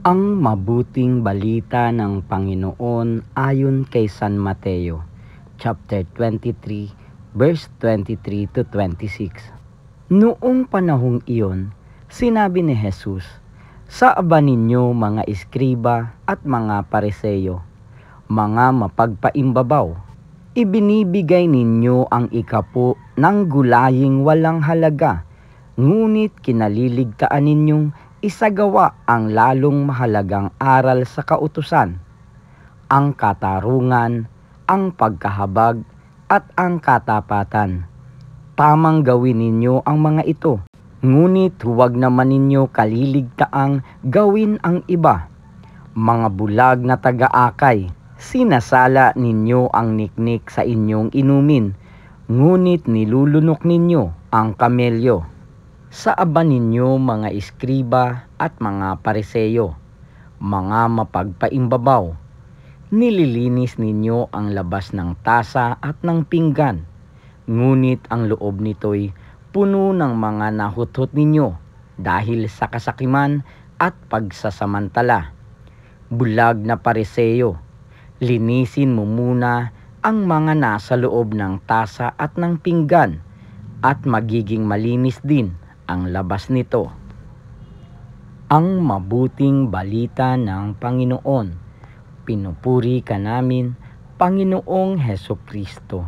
Ang mabuting balita ng Panginoon ayon kay San Mateo, chapter 23, verse 23 to 26. Noong panahong iyon, sinabi ni Jesus, "Saaba ninyo mga iskriba at mga pariseyo, mga mapagpaimbabaw, ibinibigay ninyo ang ikapo ng gulaying walang halaga, ngunit kinaliligtaan ninyong isagawa ang lalong mahalagang aral sa kautusan, ang katarungan, ang pagkahabag, at ang katapatan. Tamang gawin ninyo ang mga ito, ngunit huwag naman ninyo kaliligtaang gawin ang iba. Mga bulag na taga-akay, sinasala ninyo ang niknik sa inyong inumin, ngunit nilulunok ninyo ang kamelyo. Saaba ninyo mga iskriba at mga pariseyo, mga mapagpaimbabaw, nililinis ninyo ang labas ng tasa at ng pinggan, ngunit ang loob nito'y puno ng mga nahuthot ninyo dahil sa kasakiman at pagsasamantala. Bulag na pariseyo, linisin mo muna ang mga nasa loob ng tasa at ng pinggan, at magiging malinis din ang labas nito." Ang mabuting balita ng Panginoon. Pinupuri ka namin, Panginoong Hesukristo.